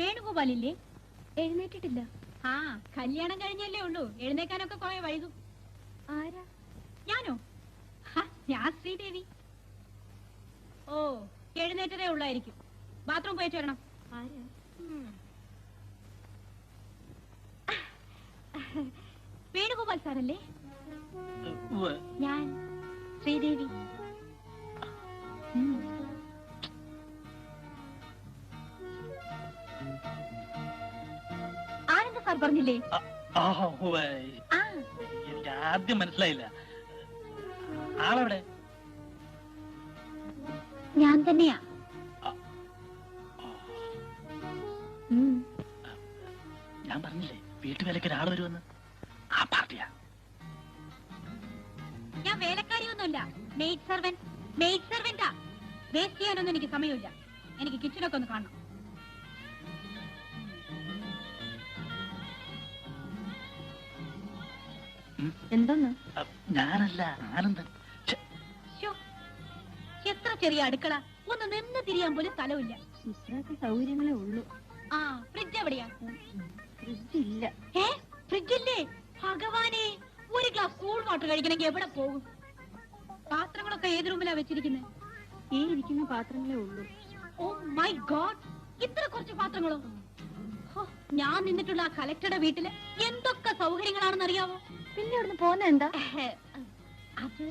വേണുഗോപാലില്ലേ? എഴുന്നേറ്റിട്ടില്ല. ആ, കല്യാണം കഴിഞ്ഞല്ലേ ഉള്ളൂ, എഴുന്നേക്കാനൊക്കെ കുറെ വൈകും. ആരാ? ഞാനോ? ഞാൻ ശ്രീദേവി. ഓ, എഴുന്നേറ്റതേ ഉള്ളായിരിക്കും. ബാത്റൂം പോയി ചേരണം. ആരാ? വേണുഗോപാൽ സാറല്ലേ? ഞാൻ ശ്രീദേവി. ആനന്ദ സാർ പറഞ്ഞില്ലേ? എനിക്ക് ആദ്യം മനസ്സിലായില്ല. ആളെവിടെ? ഞാൻ തന്നെയാ. ഞാൻ പറഞ്ഞില്ലേ വീട്ടുവേലയ്ക്ക് ഒരാൾ വരുമെന്ന്. ആ പാർട്ടിയാ. ഞാൻ വേലക്കാരിയൊന്നുമല്ല, മെയ്ഡ് സെർവന്റ്. മെയ്ഡ് സെർവന്റാ. വേസ്റ്റ് ചെയ്യാനൊന്നും എനിക്ക് സമയമില്ല. എനിക്ക് കിച്ചണൊക്കെ ഒന്ന് കാണണം. എന്തോന്ന്? ഞാനല്ല, ആനന്ദൻ. എത്ര ചെറിയ അടുക്കള, ഒന്ന് നിന്ന് തിരിയാൻ പോലും സ്ഥലമില്ല. ഇത്രയൊക്കെ സൗകര്യങ്ങളേ ഉള്ളൂ. ആ, ഫ്രിഡ്ജ് എവിടെയാ? ഫ്രിഡ്ജ് ഇല്ല. ഫ്രിഡ്ജില്ലേ? ഭഗവാനെ, ഒരു ഗ്ലാസ് കൂൾ വാട്ടർ കഴിക്കണമെങ്കിൽ എവിടെ പോകും? പാത്രങ്ങളൊക്കെ ഏത് റൂമിലാ വെച്ചിരിക്കുന്നത്? ഈ ഇരിക്കുന്ന പാത്രങ്ങളേ ഉള്ളൂ. ഓ മൈ ഗോഡ്, ഇത്ര കുറച്ച് പാത്രങ്ങളോ? ഞാൻ നിന്നിട്ടുള്ള ആ കലക്ടറുടെ വീട്ടില് എന്തൊക്കെ സൗകര്യങ്ങളാണെന്ന് അറിയാവോ? പിന്നെ അവിടുന്ന് പോന്ന എന്താ? അത്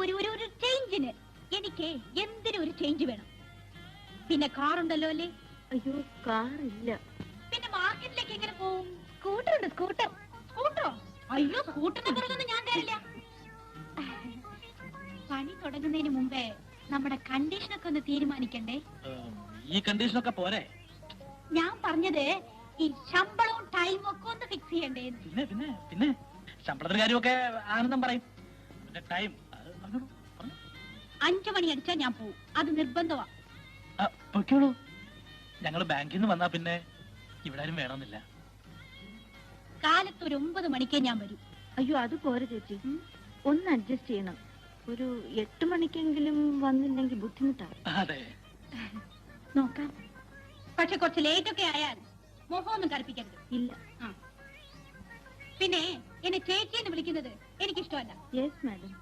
ഒരു ചേഞ്ചിന്. എനിക്ക് എന്തിനും ഒരു ചേഞ്ച് വേണം. പിന്നെ കാറുണ്ടല്ലോ അല്ലേ? അയ്യോ, കാറില്ല. പിന്നെ മാർക്കറ്റിലേക്ക് എങ്ങനെ പോകും? സ്കൂട്ടറുണ്ട്. സ്കൂട്ടറോ? അയ്യോ, സ്കൂട്ടറിന്റെ പുറകൊന്നും ഞാൻ തരില്ല. പണി തുടങ്ങുന്നതിന് മുമ്പേ നമ്മുടെ കണ്ടീഷനൊക്കെ ഒന്ന് തീരുമാനിക്കണ്ടേ? ഈ കണ്ടീഷനൊക്കെ പോരെ? ഞാൻ പറഞ്ഞത് ഈ ശമ്പളവും ടൈമും ഒക്കെ ഒന്ന് ഫിക്സ് ചെയ്യണ്ടേ? പിന്നെ ശമ്പളത്തിന്റെ കാര്യമൊക്കെ ആനന്ദം പറയും. പിന്നെ ടൈം 5 മണി അടിച്ചാ ഞാൻ പോവും. അത് നിർബന്ധമാ. പൊയ്ക്കോളൂ. ഞങ്ങള് ബാങ്കിൽ നിന്ന് വന്നാ പിന്നെ ഇവിടെ ആരും വേണമെന്നില്ല. കാലത്ത് ഒരു 9 മണിക്കേ ഞാൻ വരൂ. അയ്യോ, അത് പോരെ ചേച്ചി. ഒന്ന് അഡ്ജസ്റ്റ് ചെയ്യണം. ഒരു 8 മണിക്കെങ്കിലും വന്നില്ലെങ്കിൽ ബുദ്ധിമുട്ടാണ്. അതെ, നോക്കാം. പക്ഷെ കുറച്ച് ലേറ്റ് ഒക്കെ ആയാൽ മുഖമൊന്നും കറുപ്പിക്കരുത്. ഇല്ല. പിന്നെ എന്നെ ചേച്ചി എന്ന് വിളിക്കുന്നത് എനിക്കിഷ്ടമല്ല. Yes madam.